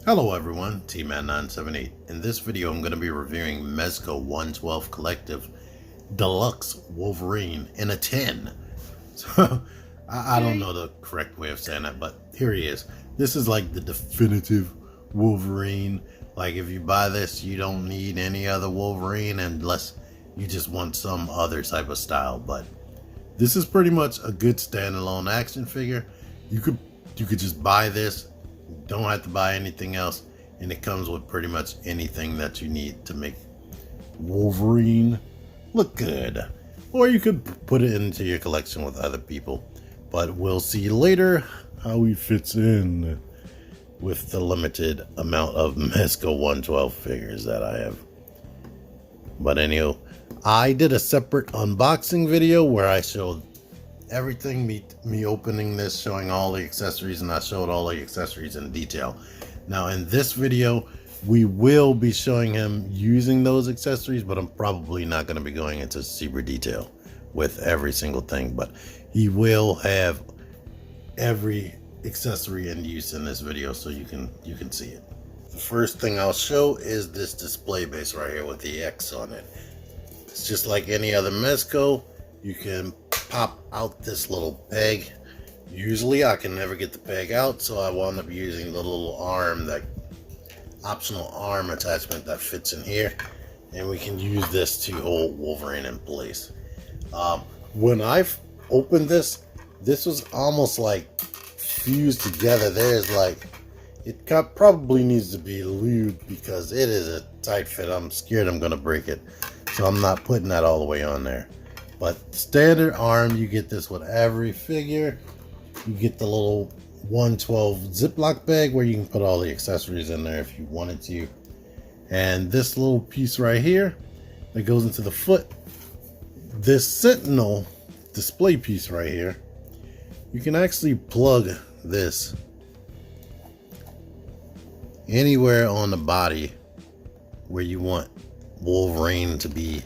Hello everyone, T-Man978. In this video I'm going to be reviewing Mezco 112 Collective Deluxe Wolverine in a tin. So, I don't know the correct way of saying that, but here he is. This is like the definitive Wolverine. Like if you buy this, you don't need any other Wolverine unless you just want some other type of style. But this is pretty much a good standalone action figure. You could just buy this. Don't have to buy anything else, and it comes with pretty much anything that you need to make Wolverine look good. Or you could put it into your collection with other people, but we'll see later how he fits in with the limited amount of Mezco 112 figures that I have. But anyhow, I did a separate unboxing video where I showed everything, me opening this, showing all the accessories, and I showed all the accessories in detail. Now in this video we will be showing him using those accessories, but I'm probably not going to be going into super detail with every single thing, but he will have every accessory in use in this video so you can see it. The first thing I'll show is this display base right here with the X on it. It's just like any other Mezco. You can pop out this little peg. Usually I can never get the peg out, so I wound up using the little arm, that optional arm attachment that fits in here, and we can use this to hold Wolverine in place. When I've opened this was almost like fused together. There's like, it probably needs to be lubed because it is a tight fit. I'm scared I'm gonna break it, so I'm not putting that all the way on there. But standard arm, you get this with every figure. You get the little 112 Ziploc bag where you can put all the accessories in there if you wanted to. And this little piece right here that goes into the foot, this Sentinel display piece right here, you can actually plug this anywhere on the body where you want Wolverine to be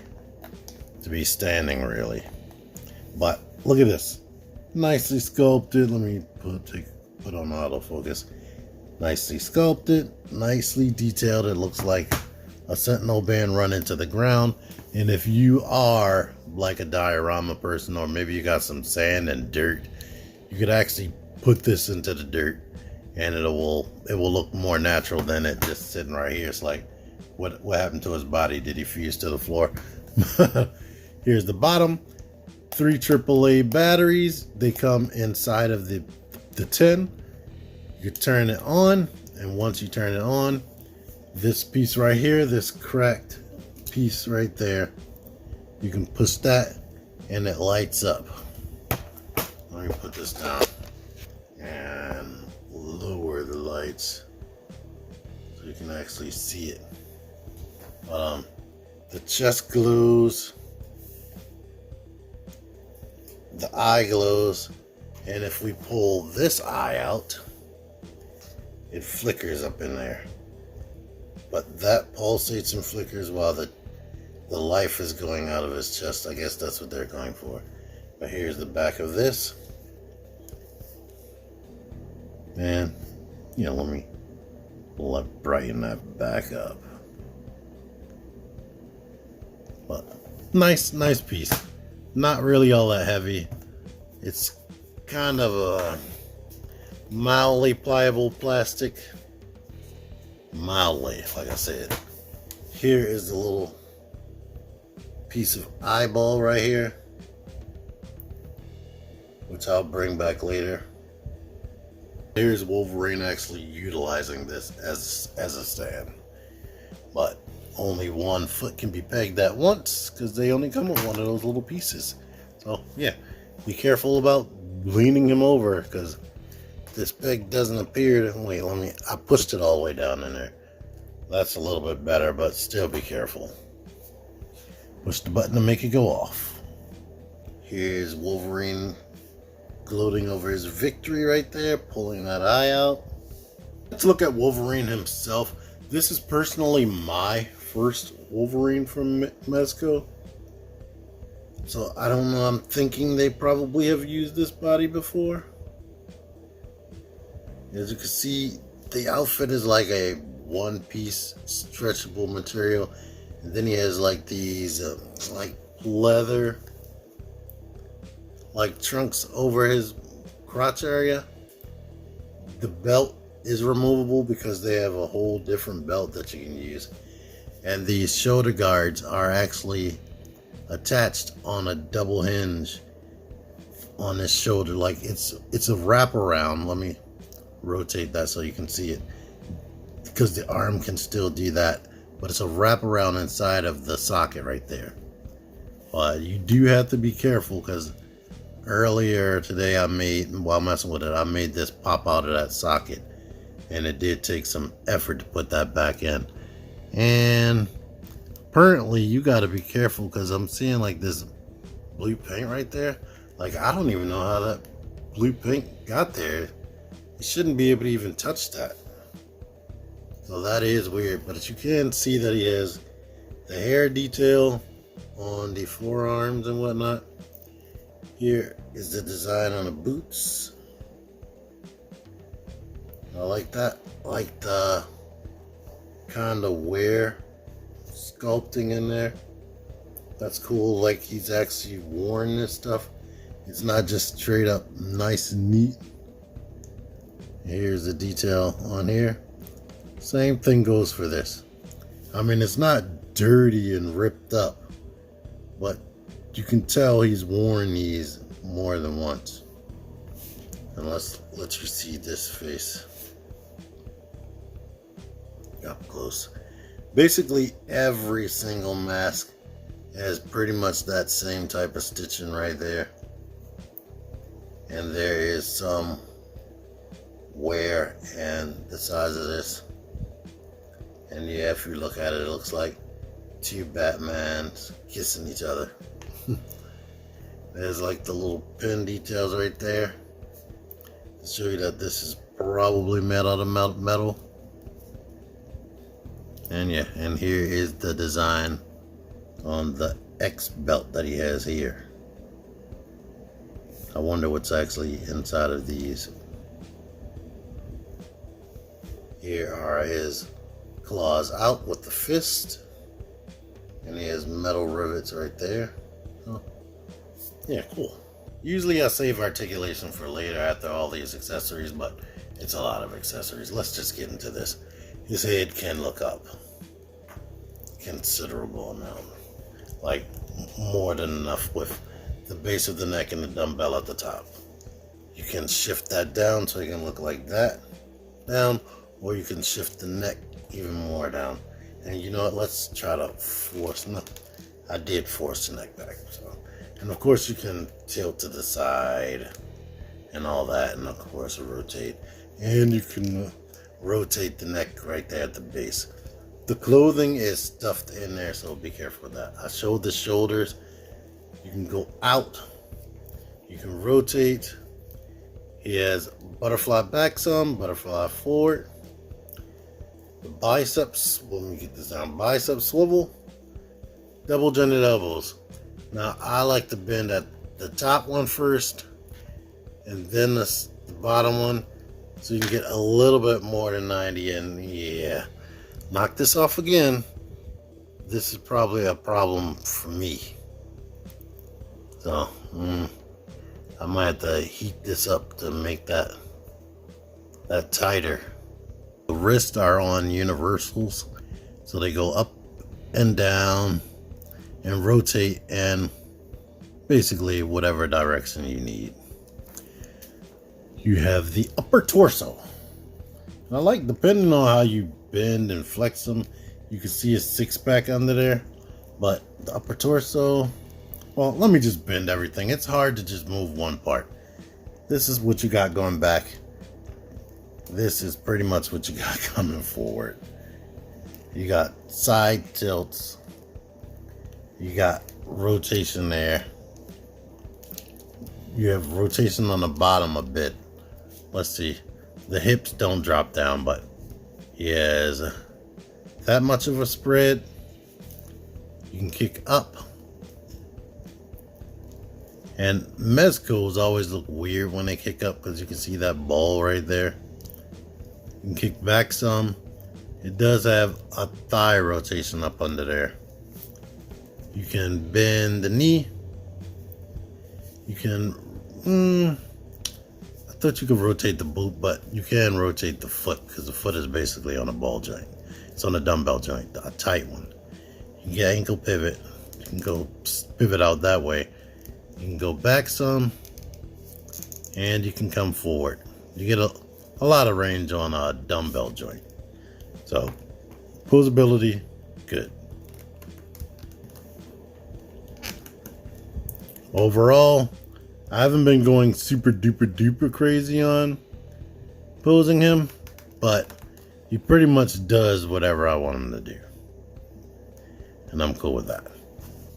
standing, really. But look at this, nicely sculpted. Let me put on autofocus. Nicely sculpted, nicely detailed. It looks like a Sentinel band run into the ground. And if you are like a diorama person, or maybe you got some sand and dirt, you could actually put this into the dirt and it will look more natural than it just sitting right here. It's like, what happened to his body? Did he fuse to the floor? Here's the bottom. 3 AAA batteries. They come inside of the tin. You turn it on, and once you turn it on, this piece right here, this cracked piece right there, you can push that and it lights up. Let me put this down and lower the lights so you can actually see it. The chest glows, the eye glows, and if we pull this eye out, it flickers up in there. But that pulsates and flickers while the life is going out of his chest. I guess that's what they're going for. But here's the back of this. And, let me brighten that back up. But nice piece. Not really all that heavy. It's kind of a mildly pliable plastic. Mildly, like I said. Here is the little piece of eyeball right here, which I'll bring back later. Here's Wolverine actually utilizing this as a stand. But only one foot can be pegged at once because they only come with one of those little pieces. So yeah, be careful about leaning him over because this peg doesn't appear to, wait, I pushed it all the way down in there. That's a little bit better, but still be careful. Push the button to make it go off. Here's Wolverine gloating over his victory right there, pulling that eye out. Let's look at Wolverine himself. This is personally my first Wolverine from Mezco. So I don't know, I'm thinking they probably have used this body before. As you can see, the outfit is like a one-piece stretchable material, and then he has like these like leather like trunks over his crotch area. The belt is removable because they have a whole different belt that you can use, and these shoulder guards are actually attached on a double hinge on his shoulder. Like it's a wraparound. Let me rotate that so you can see it, because the arm can still do that, but it's a wraparound inside of the socket right there. But you do have to be careful, because earlier today while messing with it, I made this pop out of that socket, and it did take some effort to put that back in. And apparently you got to be careful, because I'm seeing like this blue paint right there. Like, I don't even know how that blue paint got there. You shouldn't be able to even touch that. So that is weird, but as you can see that he has the hair detail on the forearms and whatnot. Here is the design on the boots. I like that. I like the kind of wear sculpting in there. That's cool. Like, he's actually worn this stuff. It's not just straight up nice and neat. Here's the detail on here. Same thing goes for this. I mean, it's not dirty and ripped up, but you can tell he's worn these more than once. And let's let you see this face up close. Basically, every single mask has pretty much that same type of stitching right there. And there is some wear and the size of this. And yeah, if you look at it, it looks like two Batmans kissing each other. There's like the little pin details right there to show you that this is probably made out of metal. And yeah, and here is the design on the X belt that he has here. I wonder what's actually inside of these. Here are his claws out with the fist, and he has metal rivets right there. Oh, yeah, cool. Usually I save articulation for later after all these accessories, but it's a lot of accessories. Let's just get into this. His head can look up considerable amount, like more than enough, with the base of the neck and the dumbbell at the top. You can shift that down so it can look like that down, or you can shift the neck even more down. And you know what, let's try to force, no, I did force the neck back. So, and of course you can tilt to the side and all that, and of course rotate, and you can rotate the neck right there at the base. The clothing is stuffed in there, so be careful with that. I showed the shoulders. You can go out, you can rotate. He has butterfly back some, butterfly forward. The biceps, let me get this down, bicep swivel, double jointed elbows. Now I like to bend at the top one first, and then the bottom one, so you can get a little bit more than 90. And yeah, knock this off again. This is probably a problem for me. So I might have to heat this up to make that tighter. The wrists are on universals, so they go up and down and rotate in basically whatever direction you need. You have the upper torso. And I like, depending on how you bend and flex them, you can see a six-pack under there. But the upper torso, well, let me just bend everything. It's hard to just move one part. This is what you got going back. This is pretty much what you got coming forward. You got side tilts. You got rotation there. You have rotation on the bottom a bit. Let's see. The hips don't drop down, but he has that much of a spread. You can kick up. And Mezcos always look weird when they kick up, because you can see that ball right there. can kick back some. It does have a thigh rotation up under there. You can bend the knee. You can, I thought you could rotate the boot, but you can rotate the foot because the foot is basically on a ball joint. It's on a dumbbell joint, a tight one. You can get ankle pivot. You can go pivot out that way. You can go back some, and you can come forward. You get a lot of range on a dumbbell joint. So, posability, good. Overall, I haven't been going super duper duper crazy on posing him, but he pretty much does whatever I want him to do. And I'm cool with that.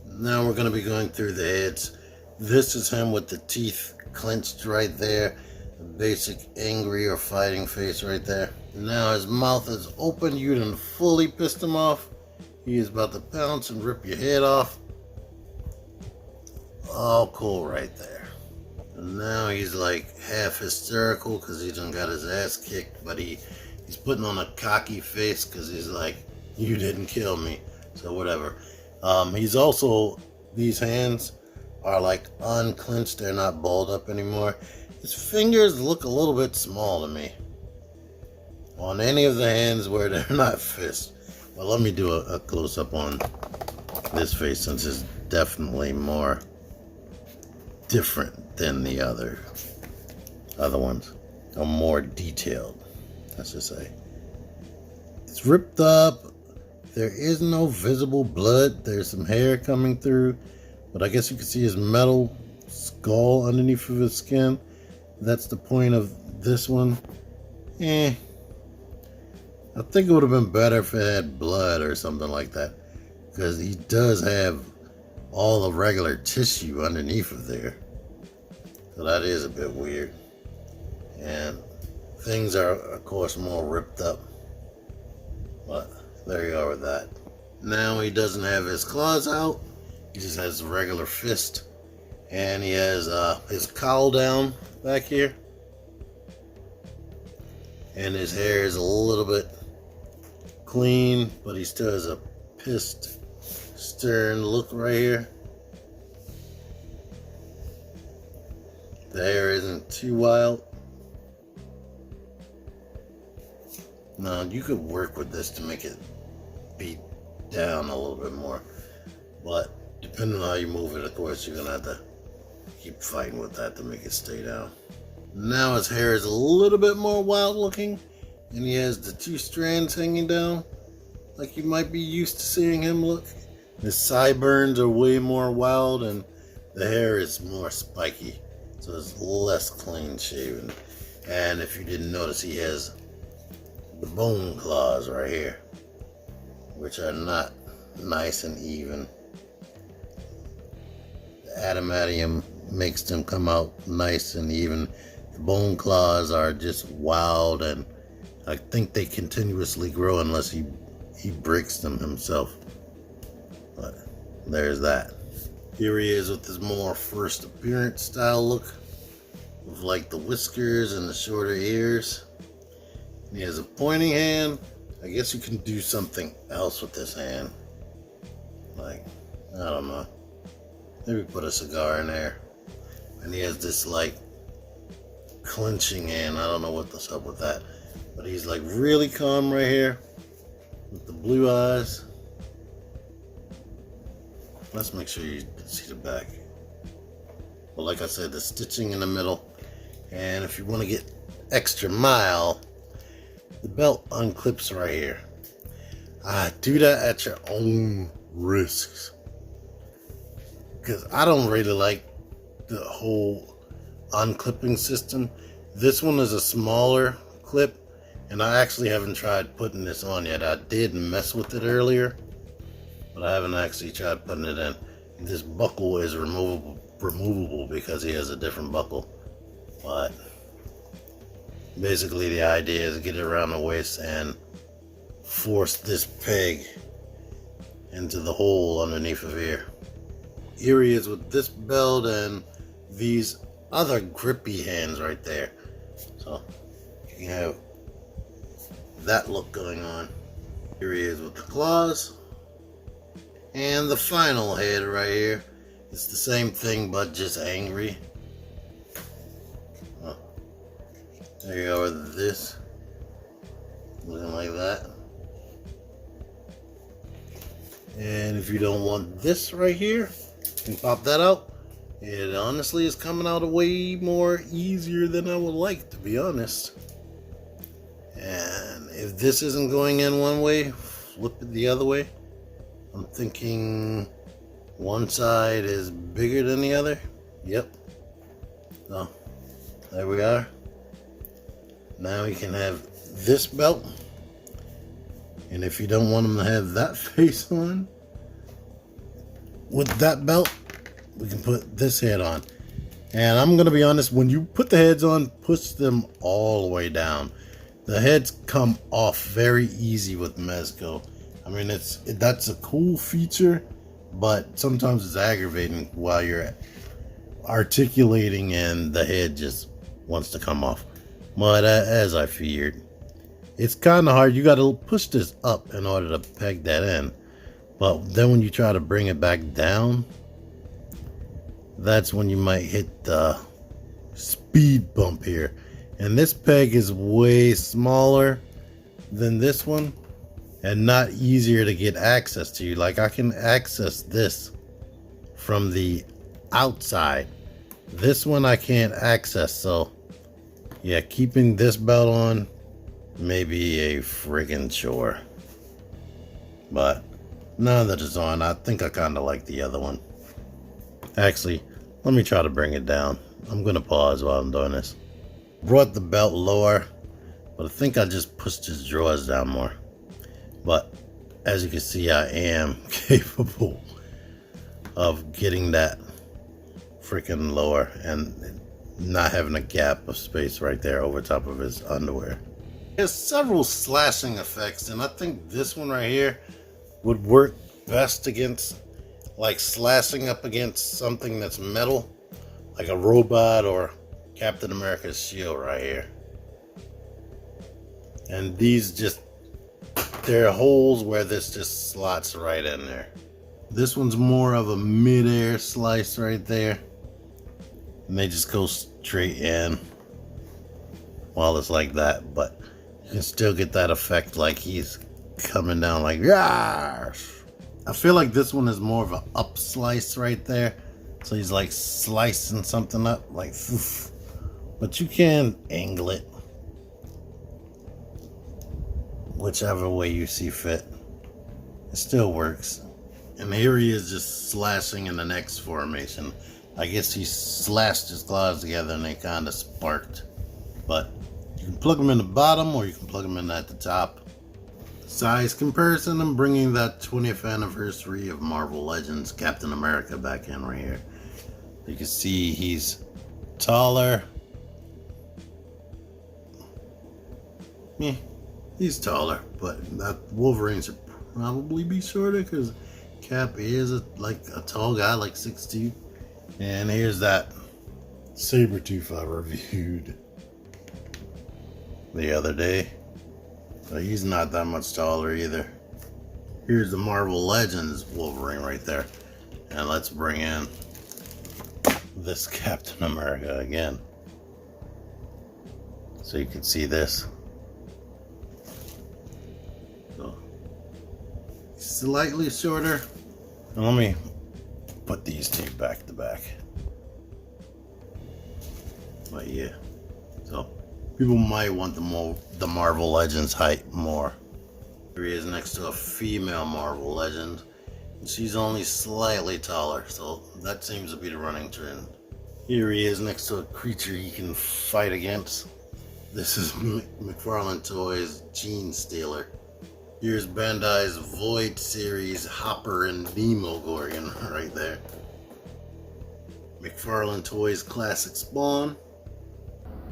Now we're going to be going through the heads. This is him with the teeth clenched right there. The basic angry or fighting face right there. Now his mouth is open. You done fully pissed him off. He is about to pounce and rip your head off. All cool right there. And now he's like half hysterical because he done got his ass kicked, but he's putting on a cocky face because he's like, you didn't kill me, so whatever. He's also, these hands are like unclenched, they're not balled up anymore. His fingers look a little bit small to me on any of the hands where they're not fists. Well, let me do a close-up on this face since it's definitely more different than the other ones, or more detailed, let's just say. It's ripped up. There is no visible blood. There's some hair coming through, but I guess you can see his metal skull underneath of his skin. That's the point of this one. I think it would have been better if it had blood or something like that, because he does have all the regular tissue underneath of there. So that is a bit weird. And things are, of course, more ripped up. But there you are with that. Now he doesn't have his claws out. He just has a regular fist. And he has his cowl down back here. And his hair is a little bit clean, but he still has a pissed, stern look right here. The hair isn't too wild. Now, you could work with this to make it beat down a little bit more. But depending on how you move it, of course, you're going to have to keep fighting with that to make it stay down. Now his hair is a little bit more wild looking. And he has the two strands hanging down like you might be used to seeing him look. His sideburns are way more wild and the hair is more spiky. So it's less clean shaven. And if you didn't notice, he has the bone claws right here, which are not nice and even. The adamantium makes them come out nice and even. The bone claws are just wild, and I think they continuously grow unless he breaks them himself. But there's that. Here he is with his more first appearance style look, with like the whiskers and the shorter ears. He has a pointing hand. I guess you can do something else with this hand. Like, I don't know. Maybe put a cigar in there. And he has this like clenching hand. I don't know what's up with that. But he's like really calm right here with the blue eyes. Let's make sure you see the back. But like I said, the stitching in the middle. And if you want to get extra mild, the belt unclips right here. Do that at your own risks. Because I don't really like the whole unclipping system. This one is a smaller clip. And I actually haven't tried putting this on yet. I did mess with it earlier, but I haven't actually tried putting it in. This buckle is removable because he has a different buckle. But basically the idea is to get it around the waist and force this peg into the hole underneath of here. Here he is with this belt and these other grippy hands right there. So you can have that look going on. Here he is with the claws. And the final head right here. It's the same thing but just angry. Oh, there you go with this. Looking like that. And if you don't want this right here, you can pop that out. It honestly is coming out way more easier than I would like, to be honest. And if this isn't going in one way, flip it the other way. I'm thinking one side is bigger than the other. Yep. So there we are. Now we can have this belt. And if you don't want them to have that face on, with that belt, we can put this head on. And I'm going to be honest, when you put the heads on, push them all the way down. The heads come off very easy with Mezco. I mean, that's a cool feature, but sometimes it's aggravating while you're articulating and the head just wants to come off. But as I feared, it's kind of hard. You got to push this up in order to peg that in. But then when you try to bring it back down, that's when you might hit the speed bump here. And this peg is way smaller than this one and not easier to get access to. Like, I can access this from the outside. This one I can't access. So yeah, keeping this belt on may be a friggin' chore. But now that it's on, I think I kind of like the other one. Actually, let me try to bring it down. I'm gonna pause while I'm doing this. Brought the belt lower, but I think I just pushed his drawers down more. But as you can see, I am capable of getting that freaking lower and not having a gap of space right there over top of his underwear. There's several slashing effects, and I think this one right here would work best against, like, slashing up against something that's metal, like a robot or Captain America's shield right here. And these just, there are holes where this just slots right in there. This one's more of a mid-air slice right there. And they just go straight in while it's like that. But you can still get that effect like he's coming down like, yeah. I feel like this one is more of an up slice right there. So he's like slicing something up, like, oof. But you can angle it whichever way you see fit. It still works. And here he is just slashing in the next formation. I guess he slashed his claws together and they kind of sparked. But you can plug them in the bottom or you can plug them in at the top. Size comparison, I'm bringing that 20th anniversary of Marvel Legends Captain America back in right here. You can see he's taller. Yeah, he's taller, but that Wolverine should probably be shorter because Cap is like a tall guy, like 6'2". And here's that Sabretooth I reviewed the other day. But he's not that much taller either. Here's the Marvel Legends Wolverine right there. And let's bring in this Captain America again, so you can see this. So slightly shorter. And let me put these two back to back. But yeah, so people might want the Marvel Legends height more. Here he is next to a female Marvel Legend. She's only slightly taller, so that seems to be the running trend. Here he is next to a creature he can fight against. This is McFarlane Toys Gene Stealer. Here's Bandai's Void series Hopper and Demogorgon right there. McFarlane Toys Classic Spawn.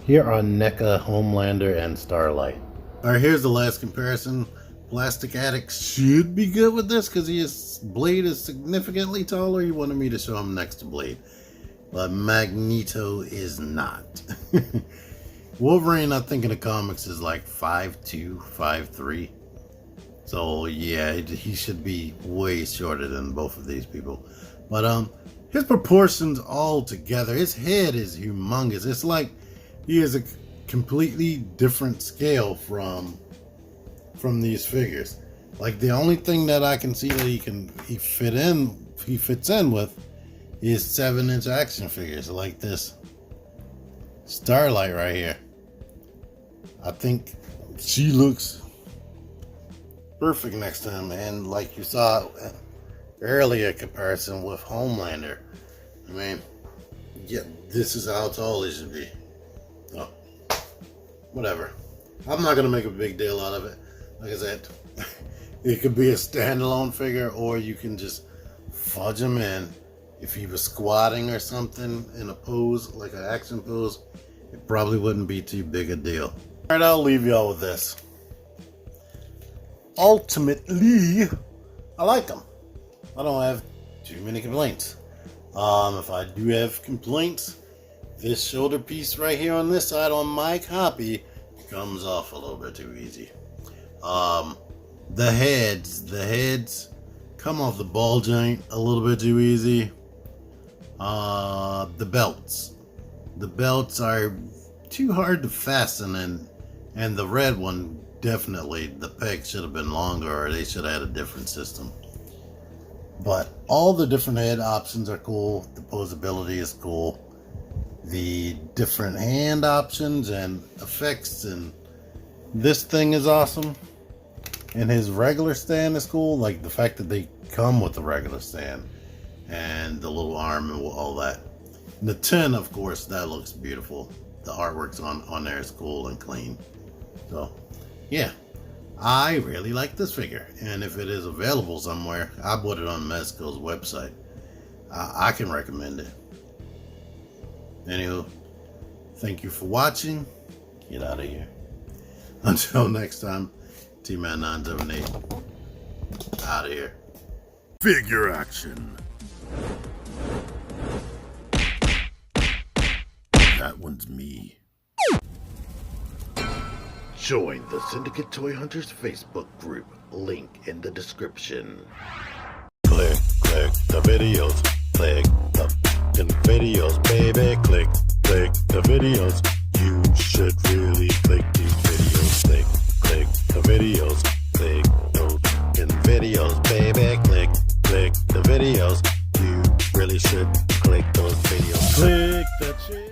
Here are NECA, Homelander, and Starlight. Alright, here's the last comparison. Plastic Addict should be good with this because his Blade is significantly taller. He wanted me to show him next to Blade. But Magneto is not. Wolverine, I think in the comics is like 5'2", 5'3". So yeah, he should be way shorter than both of these people. But his proportions all together, his head is humongous. It's like he is a completely different scale from these figures. Like the only thing that I can see that he fits in with is 7-inch action figures like this Starlight right here. I think she looks perfect next to him, and like you saw earlier comparison with Homelander, I mean, yeah, this is how tall he should be. Oh, whatever. I'm not gonna make a big deal out of it. Like I said, it could be a standalone figure, or you can just fudge him in. If he was squatting or something in a pose, like an action pose, it probably wouldn't be too big a deal. Alright, I'll leave y'all with this. Ultimately, I like them. I don't have too many complaints. If I do have complaints, this shoulder piece right here on this side on my copy comes off a little bit too easy. The heads come off the ball joint a little bit too easy. The belts are too hard to fasten, and the red one, definitely the peg should have been longer, or they should have had a different system. But all the different head options are cool. The posability is cool. The different hand options and effects, and this thing is awesome. And his regular stand is cool. Like the fact that they come with the regular stand and the little arm and all that. And the tin, of course, that looks beautiful. The artwork's on there is cool and clean. So yeah, I really like this figure, and if it is available somewhere, I bought it on Mezco's website. I can recommend it. Anywho, thank you for watching. Get out of here. Until next time, T-Man 978 out of here. Figure action. That one's me. Join the Syndicate Toy Hunters Facebook group. Link in the description. Click the videos. Click the videos, baby. Click the videos. You should really click these videos. Click the videos. Click those videos, baby. Click the videos. You really should.